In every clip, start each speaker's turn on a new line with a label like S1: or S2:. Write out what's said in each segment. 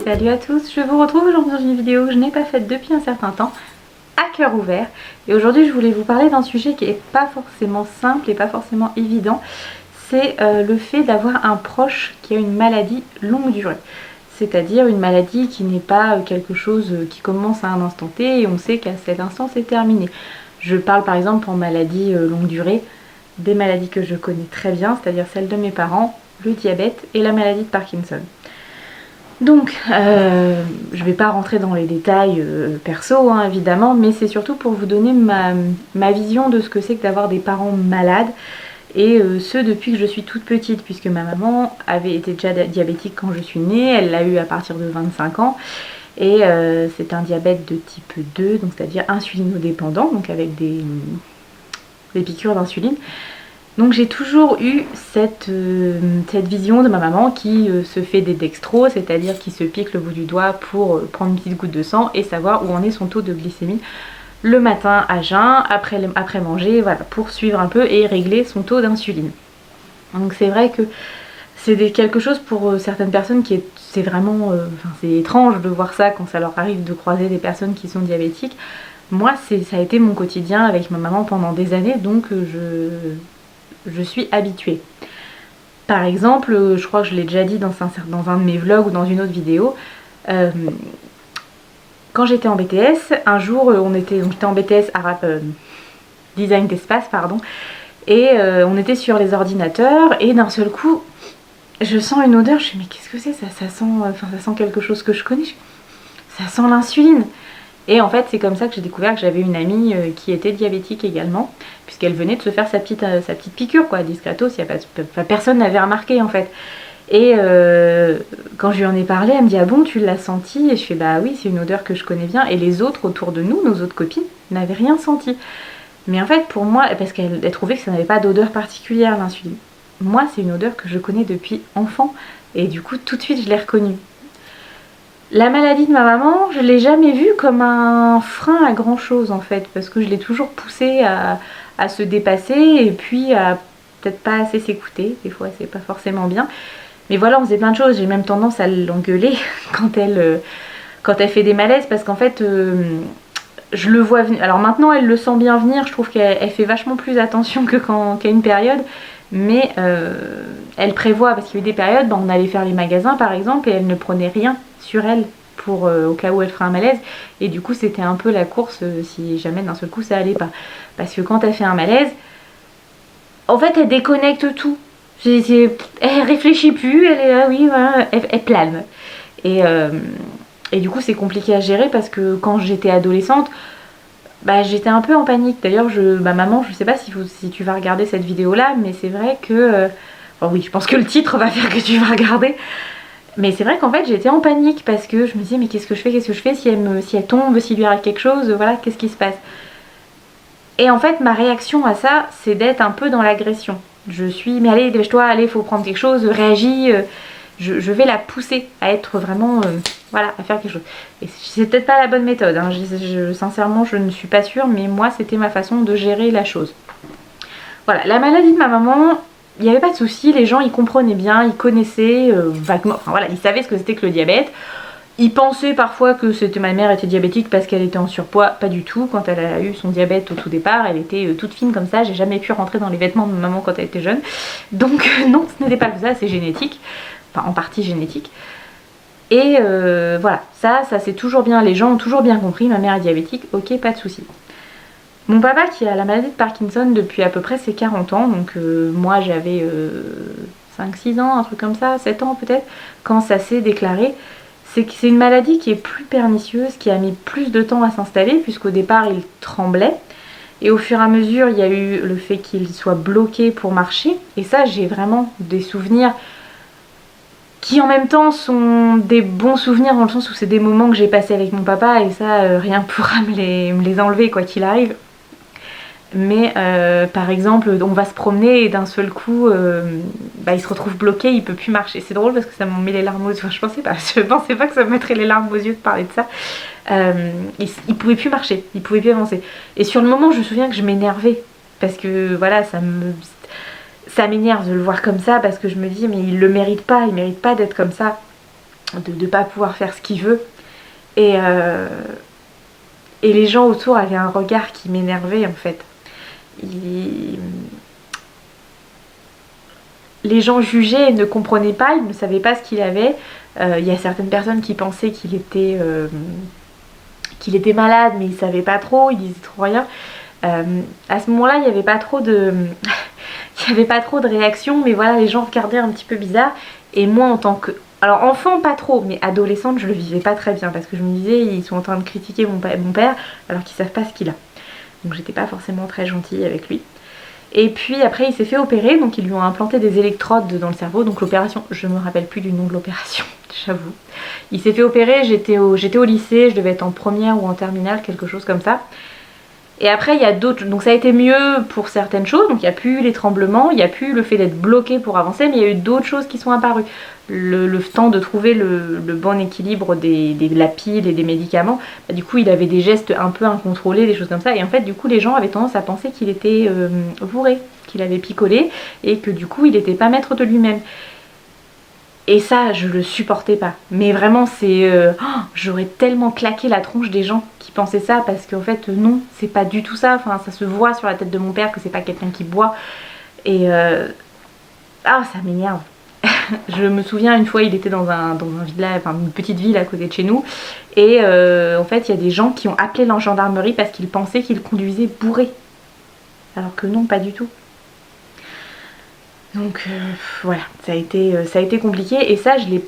S1: Salut à tous, je vous retrouve aujourd'hui dans une vidéo que je n'ai pas faite depuis un certain temps, à cœur ouvert. Et aujourd'hui je voulais vous parler d'un sujet qui n'est pas forcément simple et pas forcément évident. C'est le fait d'avoir un proche qui a une maladie longue durée. C'est-à-dire une maladie qui n'est pas quelque chose qui commence à un instant T et on sait qu'à cet instant c'est terminé. Je parle par exemple en maladie longue durée des maladies que je connais très bien, c'est-à-dire celles de mes parents, le diabète et la maladie de Parkinson. Donc, je vais pas rentrer dans les détails perso, hein, évidemment, mais c'est surtout pour vous donner ma vision de ce que c'est que d'avoir des parents malades, et ce depuis que je suis toute petite, puisque ma maman avait été déjà diabétique quand je suis née, elle l'a eu à partir de 25 ans, et c'est un diabète de type 2, donc c'est-à-dire insulinodépendant, donc avec des piqûres d'insuline. Donc j'ai toujours eu cette vision de ma maman qui se fait des dextros, c'est-à-dire qui se pique le bout du doigt pour prendre une petite goutte de sang et savoir où en est son taux de glycémie le matin à jeun, après manger, voilà, pour suivre un peu et régler son taux d'insuline. Donc c'est vrai que c'est quelque chose pour certaines personnes qui c'est vraiment c'est étrange de voir ça quand ça leur arrive de croiser des personnes qui sont diabétiques. Moi ça a été mon quotidien avec ma maman pendant des années, donc je suis habituée. Par exemple, je crois que je l'ai déjà dit dans un de mes vlogs ou dans une autre vidéo, quand j'étais en BTS, un jour j'étais en BTS design d'espace, pardon, et on était sur les ordinateurs et d'un seul coup je sens une odeur, je me dis mais qu'est-ce que c'est ça, ça sent quelque chose que je connais, ça sent l'insuline. Et en fait c'est comme ça que j'ai découvert que j'avais une amie qui était diabétique également, puisqu'elle venait de se faire sa petite piqûre quoi, discretos, personne n'avait remarqué en fait. Et quand je lui en ai parlé, elle me dit ah bon tu l'as senti? Et je fais bah oui c'est une odeur que je connais bien, et les autres autour de nous, nos autres copines, n'avaient rien senti. Mais en fait pour moi, parce qu'elle trouvait que ça n'avait pas d'odeur particulière l'insuline, moi c'est une odeur que je connais depuis enfant, et du coup tout de suite je l'ai reconnue. La maladie de ma maman, je l'ai jamais vue comme un frein à grand chose en fait, parce que je l'ai toujours poussée à se dépasser et puis à peut-être pas assez s'écouter, des fois c'est pas forcément bien. Mais voilà, on faisait plein de choses, j'ai même tendance à l'engueuler quand elle fait des malaises, parce qu'en fait je le vois venir. Alors maintenant elle le sent bien venir, je trouve qu'elle fait vachement plus attention qu'à une période. Mais elle prévoit, parce qu'il y a eu des périodes, on allait faire les magasins par exemple et elle ne prenait rien sur elle pour au cas où elle ferait un malaise, et du coup c'était un peu la course si jamais d'un seul coup ça allait pas, parce que quand elle fait un malaise en fait elle déconnecte tout, elle réfléchit plus, elle est là, oui voilà, elle plane, et du coup c'est compliqué à gérer, parce que quand j'étais adolescente, bah, j'étais un peu en panique. D'ailleurs, maman, je sais pas si tu vas regarder cette vidéo là, mais c'est vrai que oui, je pense que le titre va faire que tu vas regarder. Mais c'est vrai qu'en fait j'étais en panique, parce que je me disais mais qu'est-ce que je fais si elle tombe, s'il lui arrive quelque chose, voilà, qu'est-ce qui se passe? Et en fait ma réaction à ça, c'est d'être un peu dans l'agression. Je suis mais allez dépêche-toi, allez faut prendre quelque chose, réagis, je vais la pousser à être vraiment voilà, à faire quelque chose. Et c'est peut-être pas la bonne méthode, hein. Sincèrement je ne suis pas sûre, mais moi c'était ma façon de gérer la chose. Voilà, la maladie de ma maman, il n'y avait pas de souci, les gens ils comprenaient bien, ils connaissaient vaguement, enfin voilà, ils savaient ce que c'était que le diabète. Ils pensaient parfois que ma mère était diabétique parce qu'elle était en surpoids, pas du tout. Quand elle a eu son diabète au tout départ, elle était toute fine comme ça, j'ai jamais pu rentrer dans les vêtements de ma maman quand elle était jeune. Donc non, ce n'était pas ça, c'est génétique, enfin en partie génétique. Et voilà, ça c'est toujours bien, les gens ont toujours bien compris, ma mère est diabétique, ok, pas de souci. Mon papa qui a la maladie de Parkinson depuis à peu près ses 40 ans, donc moi j'avais 5-6 ans, un truc comme ça, 7 ans peut-être, quand ça s'est déclaré. C'est que c'est une maladie qui est plus pernicieuse, qui a mis plus de temps à s'installer, puisqu'au départ il tremblait. Et au fur et à mesure, il y a eu le fait qu'il soit bloqué pour marcher. Et ça, j'ai vraiment des souvenirs qui en même temps sont des bons souvenirs, dans le sens où c'est des moments que j'ai passés avec mon papa, et ça, rien ne pourra me les enlever quoi qu'il arrive. Mais par exemple on va se promener et d'un seul coup il se retrouve bloqué, il peut plus marcher. C'est drôle parce que ça me met les larmes aux yeux, enfin, je pensais pas que ça me mettrait les larmes aux yeux de parler de ça. Il pouvait plus marcher, il pouvait plus avancer, et sur le moment je me souviens que je m'énervais, parce que voilà, ça m'énerve de le voir comme ça, parce que je me dis mais il mérite pas d'être comme ça. de pas pouvoir faire ce qu'il veut. Et les gens autour avaient un regard qui m'énervait en fait. Les gens jugeaient et ne comprenaient pas, ils ne savaient pas ce qu'il avait. Il y a certaines personnes qui pensaient qu'il était malade, mais ils ne savaient pas trop, ils disaient trop rien. À ce moment-là, il n'y avait pas trop de... il n'y avait pas trop de réactions, mais voilà, les gens regardaient un petit peu bizarre. Et moi, en tant que... Alors, enfant, pas trop, mais adolescente, je le vivais pas très bien, parce que je me disais, ils sont en train de critiquer mon père, alors qu'ils savent pas ce qu'il a. Donc, j'étais pas forcément très gentille avec lui. Et puis, après, il s'est fait opérer, donc ils lui ont implanté des électrodes dans le cerveau. Donc, l'opération, je me rappelle plus du nom de l'opération, j'avoue. Il s'est fait opérer, j'étais au lycée, je devais être en première ou en terminale, quelque chose comme ça. Et après, il y a d'autres... Donc ça a été mieux pour certaines choses. Donc il n'y a plus les tremblements, il n'y a plus le fait d'être bloqué pour avancer, mais il y a eu d'autres choses qui sont apparues. Le temps de trouver le bon équilibre de la pile et des médicaments. Bah, du coup, il avait des gestes un peu incontrôlés, des choses comme ça. Et en fait, du coup, les gens avaient tendance à penser qu'il était bourré, qu'il avait picolé, et que du coup, il n'était pas maître de lui-même. Et ça, je le supportais pas. Mais vraiment, c'est... j'aurais tellement claqué la tronche des gens qui pensaient ça, parce qu'en fait, non, c'est pas du tout ça. Enfin, ça se voit sur la tête de mon père que c'est pas quelqu'un qui boit. Et... ça m'énerve. Je me souviens, une fois, il était dans un village, enfin, une petite ville à côté de chez nous. Et en fait, il y a des gens qui ont appelé la gendarmerie parce qu'ils pensaient qu'il conduisait bourré. Alors que non, pas du tout. Donc voilà, ça a été compliqué et ça je l'ai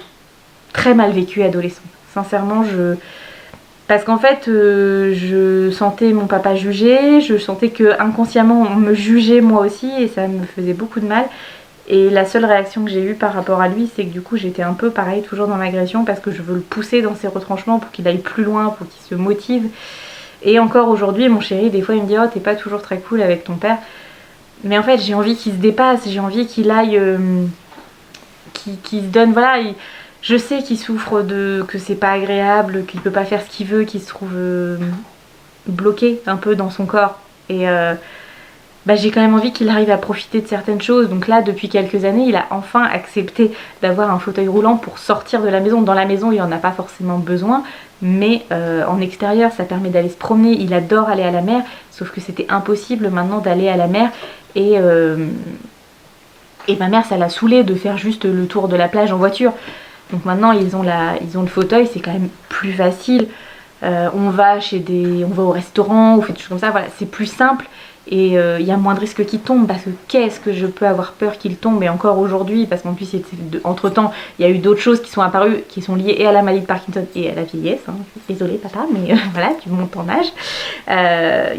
S1: très mal vécu adolescent. Sincèrement, parce qu'en fait je sentais mon papa juger, je sentais que inconsciemment on me jugeait moi aussi et ça me faisait beaucoup de mal. Et la seule réaction que j'ai eue par rapport à lui, c'est que du coup j'étais un peu pareil, toujours dans l'agression parce que je veux le pousser dans ses retranchements pour qu'il aille plus loin, pour qu'il se motive. Et encore aujourd'hui, mon chéri, des fois il me dit oh t'es pas toujours très cool avec ton père. Mais en fait, j'ai envie qu'il se dépasse, j'ai envie qu'il aille, qu'il se donne, voilà. Je sais qu'il souffre que c'est pas agréable, qu'il peut pas faire ce qu'il veut, qu'il se trouve bloqué un peu dans son corps. Et j'ai quand même envie qu'il arrive à profiter de certaines choses. Donc là, depuis quelques années, il a enfin accepté d'avoir un fauteuil roulant pour sortir de la maison. Dans la maison, il en a pas forcément besoin, mais en extérieur, ça permet d'aller se promener. Il adore aller à la mer, sauf que c'était impossible maintenant d'aller à la mer. Et ma mère, ça l'a saoulée de faire juste le tour de la plage en voiture. Donc maintenant, ils ont le fauteuil, c'est quand même plus facile. On va au restaurant, on fait des choses comme ça, voilà, c'est plus simple. Et il y a moins de risques qu'il tombe, parce que qu'est-ce que je peux avoir peur qu'il tombe, et encore aujourd'hui, parce qu'en plus entre temps il y a eu d'autres choses qui sont apparues, qui sont liées et à la maladie de Parkinson et à la vieillesse, hein. Désolée papa, mais voilà, tu montes en âge.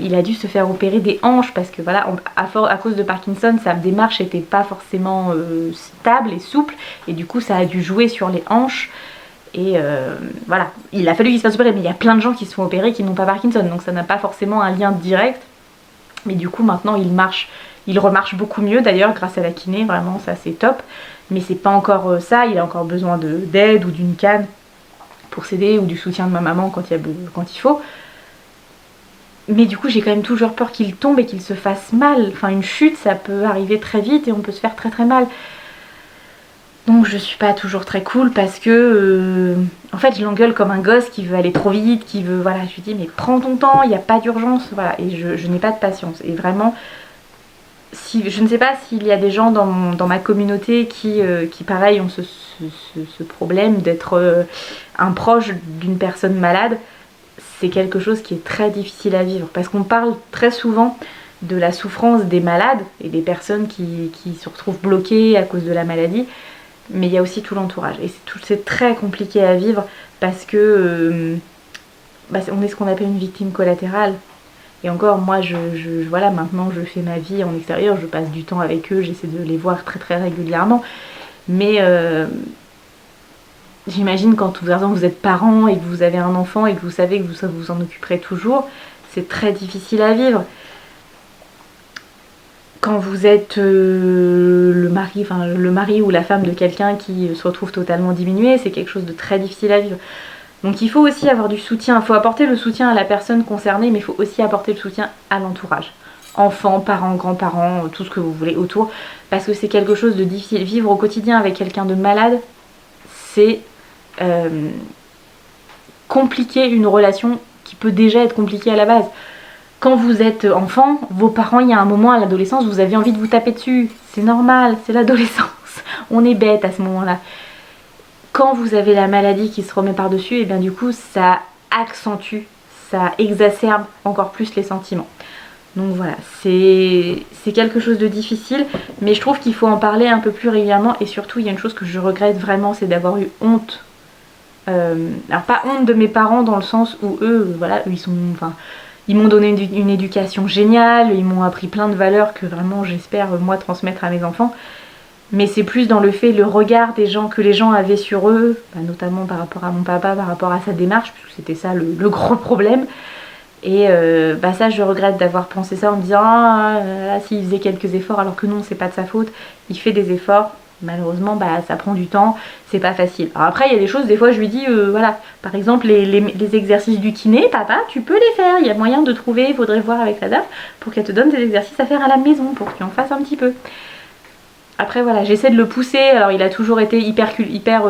S1: Il a dû se faire opérer des hanches, parce que voilà, à cause de Parkinson, sa démarche n'était pas forcément stable et souple, et du coup ça a dû jouer sur les hanches. Et voilà, il a fallu qu'il se fasse opérer, mais il y a plein de gens qui se font opérer qui n'ont pas Parkinson, donc ça n'a pas forcément un lien direct. Mais du coup maintenant il remarche beaucoup mieux d'ailleurs grâce à la kiné, vraiment ça c'est top. Mais c'est pas encore ça, il a encore besoin d'aide ou d'une canne pour s'aider, ou du soutien de ma maman quand il faut. Mais du coup j'ai quand même toujours peur qu'il tombe et qu'il se fasse mal. Enfin, une chute ça peut arriver très vite et on peut se faire très très mal. Donc je suis pas toujours très cool, parce que en fait je l'engueule comme un gosse qui veut aller trop vite, qui veut, voilà, je lui dis mais prends ton temps, il n'y a pas d'urgence, voilà, et je n'ai pas de patience. Et vraiment, je ne sais pas s'il y a des gens dans ma communauté qui pareil ont ce problème d'être un proche d'une personne malade. C'est quelque chose qui est très difficile à vivre, parce qu'on parle très souvent de la souffrance des malades et des personnes qui se retrouvent bloquées à cause de la maladie. Mais il y a aussi tout l'entourage, et c'est très compliqué à vivre, parce que on est ce qu'on appelle une victime collatérale. Et encore, moi voilà, maintenant je fais ma vie en extérieur, je passe du temps avec eux, j'essaie de les voir très très régulièrement. Mais j'imagine quand par exemple vous êtes parent et que vous avez un enfant et que vous savez que vous vous en occuperez toujours, c'est très difficile à vivre. Quand vous êtes le mari ou la femme de quelqu'un qui se retrouve totalement diminué, c'est quelque chose de très difficile à vivre. Donc il faut aussi avoir du soutien, il faut apporter le soutien à la personne concernée, mais il faut aussi apporter le soutien à l'entourage. Enfants, parents, grands-parents, tout ce que vous voulez autour, parce que c'est quelque chose de difficile. Vivre au quotidien avec quelqu'un de malade, c'est compliquer une relation qui peut déjà être compliquée à la base. Quand vous êtes enfant, vos parents, il y a un moment à l'adolescence, vous avez envie de vous taper dessus. C'est normal, c'est l'adolescence. On est bête à ce moment-là. Quand vous avez la maladie qui se remet par-dessus, et bien du coup, ça accentue, ça exacerbe encore plus les sentiments. Donc voilà, c'est quelque chose de difficile, mais je trouve qu'il faut en parler un peu plus régulièrement. Et surtout, il y a une chose que je regrette vraiment, c'est d'avoir eu honte. Alors pas honte de mes parents dans le sens où eux, voilà, eux, ils m'ont donné une éducation géniale, ils m'ont appris plein de valeurs que vraiment j'espère moi transmettre à mes enfants. Mais c'est plus dans le fait, le regard des gens que les gens avaient sur eux, notamment par rapport à mon papa, par rapport à sa démarche, puisque c'était ça le gros problème. Et ça, je regrette d'avoir pensé ça en me disant ah là, s'il faisait quelques efforts, alors que non, c'est pas de sa faute. Il fait des efforts. Malheureusement, ça prend du temps, c'est pas facile. Alors après, il y a des choses, des fois, je lui dis, voilà, par exemple, les exercices du kiné, papa, tu peux les faire. Il y a moyen de trouver, il faudrait voir avec la dame pour qu'elle te donne des exercices à faire à la maison, pour que tu en fasses un petit peu. Après, voilà, j'essaie de le pousser. Alors, il a toujours été hyper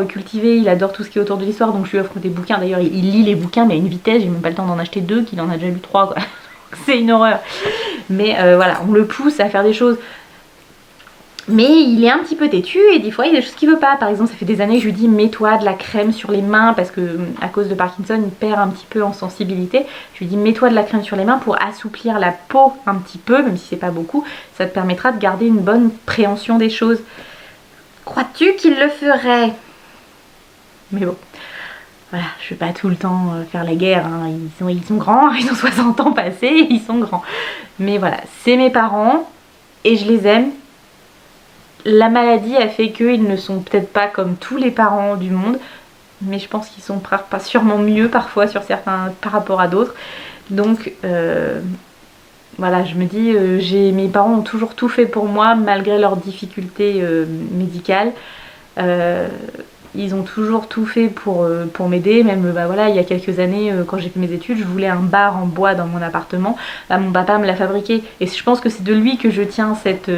S1: cultivé, il adore tout ce qui est autour de l'histoire, donc je lui offre des bouquins. D'ailleurs, il lit les bouquins, mais à une vitesse, j'ai même pas le temps d'en acheter 2, qu'il en a déjà lu 3, quoi. C'est une horreur. Mais voilà, on le pousse à faire des choses. Mais il est un petit peu têtu et des fois il y a des choses qu'il veut pas. Par exemple, ça fait des années que je lui dis mets-toi de la crème sur les mains parce que à cause de Parkinson il perd un petit peu en sensibilité. Je lui dis mets-toi de la crème sur les mains pour assouplir la peau un petit peu, même si c'est pas beaucoup. Ça te permettra de garder une bonne préhension des choses. Crois-tu qu'il le ferait? Mais bon, voilà, je vais pas tout le temps faire la guerre. Hein. Ils sont grands, ils ont 60 ans passés, ils sont grands. Mais voilà, c'est mes parents et je les aime. La maladie a fait qu'ils ne sont peut-être pas comme tous les parents du monde, mais je pense qu'ils sont pas sûrement mieux parfois sur certains par rapport à d'autres. Donc voilà, je me dis, mes parents ont toujours tout fait pour moi malgré leurs difficultés médicales. Ils ont toujours tout fait pour m'aider. Même voilà, il y a quelques années, quand j'ai fait mes études, je voulais un bar en bois dans mon appartement. Mon papa me l'a fabriqué et je pense que c'est de lui que je tiens cette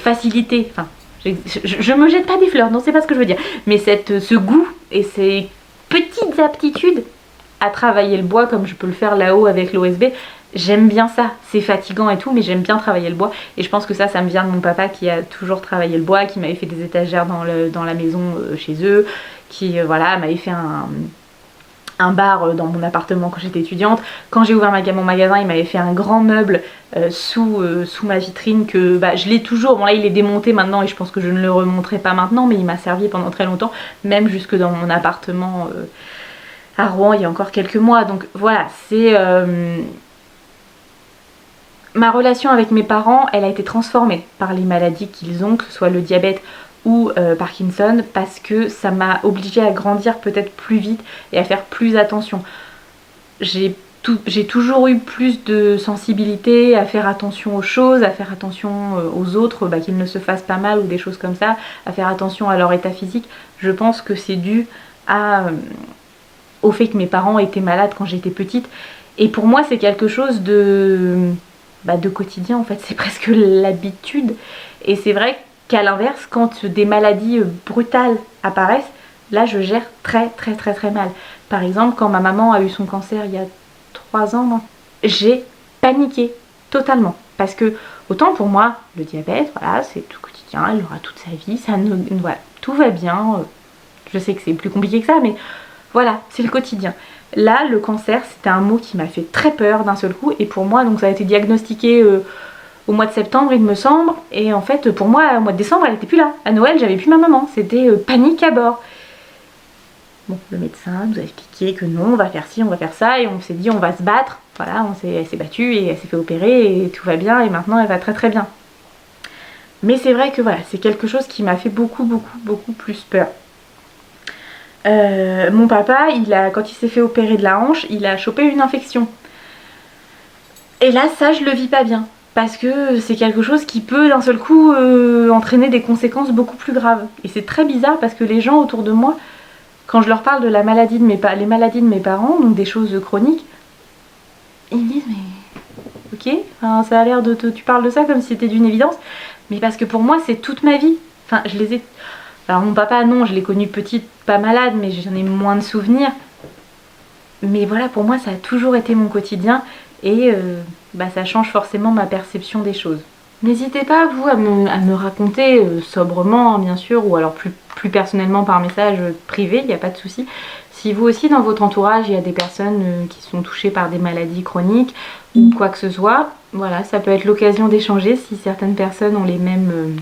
S1: facilité, enfin, je me jette pas des fleurs, non c'est pas ce que je veux dire, mais ce goût et ces petites aptitudes à travailler le bois comme je peux le faire là-haut avec l'OSB, j'aime bien ça, c'est fatigant et tout, mais j'aime bien travailler le bois et je pense que ça me vient de mon papa qui a toujours travaillé le bois, qui m'avait fait des étagères dans la maison chez eux, qui voilà, m'avait fait un bar dans mon appartement quand j'étais étudiante. Quand j'ai ouvert mon magasin, il m'avait fait un grand meuble sous ma vitrine que je l'ai toujours. Bon là il est démonté maintenant et je pense que je ne le remonterai pas maintenant, mais il m'a servi pendant très longtemps, même jusque dans mon appartement à Rouen il y a encore quelques mois. Donc voilà, c'est... Ma relation avec mes parents, elle a été transformée par les maladies qu'ils ont, que ce soit le diabète ou Parkinson, parce que ça m'a obligée à grandir peut-être plus vite et à faire plus attention. J'ai toujours eu plus de sensibilité à faire attention aux choses, à faire attention aux autres, qu'ils ne se fassent pas mal ou des choses comme ça, à faire attention à leur état physique. Je pense que c'est dû au fait que mes parents étaient malades quand j'étais petite. Et pour moi, c'est quelque chose de quotidien en fait, c'est presque l'habitude. Et c'est vrai qu'à l'inverse, quand des maladies brutales apparaissent, là je gère très très très très mal. Par exemple, quand ma maman a eu son cancer il y a 3 ans, j'ai paniqué totalement. Parce que autant pour moi, le diabète, voilà, c'est tout quotidien, elle aura toute sa vie, voilà, tout va bien. Je sais que c'est plus compliqué que ça, mais voilà, c'est le quotidien. Là, le cancer, c'était un mot qui m'a fait très peur d'un seul coup. Et pour moi, donc ça a été diagnostiqué au mois de septembre, il me semble. Et en fait, pour moi, au mois de décembre, elle n'était plus là. À Noël, j'avais plus ma maman. C'était panique à bord. Bon, le médecin nous a expliqué que non, on va faire ci, on va faire ça. Et on s'est dit, on va se battre. Voilà, elle s'est battue et elle s'est fait opérer et tout va bien. Et maintenant, elle va très très bien. Mais c'est vrai que voilà, c'est quelque chose qui m'a fait beaucoup, beaucoup, beaucoup plus peur. Mon papa, quand il s'est fait opérer de la hanche, il a chopé une infection. Et là, ça, je le vis pas bien. Parce que c'est quelque chose qui peut d'un seul coup entraîner des conséquences beaucoup plus graves. Et c'est très bizarre parce que les gens autour de moi, quand je leur parle de les maladies de mes parents, donc des choses chroniques, ils me disent mais ok, enfin, ça a l'air tu parles de ça comme si c'était d'une évidence. Mais parce que pour moi, c'est toute ma vie. Enfin, Alors mon papa, non, je l'ai connu petite, pas malade, mais j'en ai moins de souvenirs. Mais voilà, pour moi, ça a toujours été mon quotidien et ça change forcément ma perception des choses. N'hésitez pas, vous, à me raconter sobrement, hein, bien sûr, ou alors plus personnellement par message privé, il n'y a pas de souci. Si vous aussi, dans votre entourage, il y a des personnes qui sont touchées par des maladies chroniques ou quoi que ce soit, voilà, ça peut être l'occasion d'échanger si certaines personnes ont les mêmes...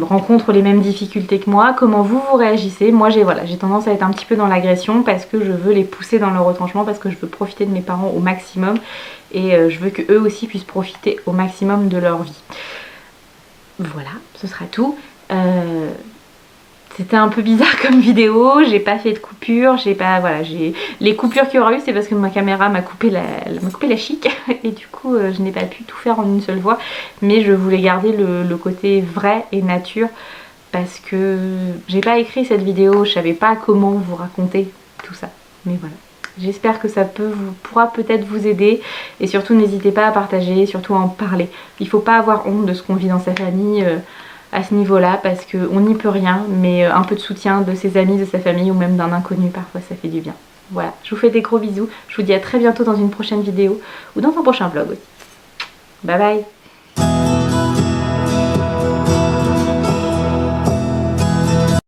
S1: rencontrent les mêmes difficultés que moi, comment vous réagissez. Moi j'ai tendance à être un petit peu dans l'agression parce que je veux les pousser dans leur retranchement, parce que je veux profiter de mes parents au maximum et je veux qu'eux aussi puissent profiter au maximum de leur vie. Voilà, ce sera tout. C'était un peu bizarre comme vidéo, j'ai pas fait de coupure, les coupures qu'il y aura eu c'est parce que ma caméra m'a coupé la chic et du coup je n'ai pas pu tout faire en une seule fois, mais je voulais garder le côté vrai et nature parce que j'ai pas écrit cette vidéo, je savais pas comment vous raconter tout ça, mais voilà. J'espère que ça pourra peut-être vous aider et surtout n'hésitez pas à partager, surtout à en parler. Il faut pas avoir honte de ce qu'on vit dans sa famille à ce niveau-là parce qu'on n'y peut rien, mais un peu de soutien de ses amis, de sa famille ou même d'un inconnu parfois ça fait du bien. Voilà, je vous fais des gros bisous, je vous dis à très bientôt dans une prochaine vidéo ou dans un prochain vlog aussi. Bye bye.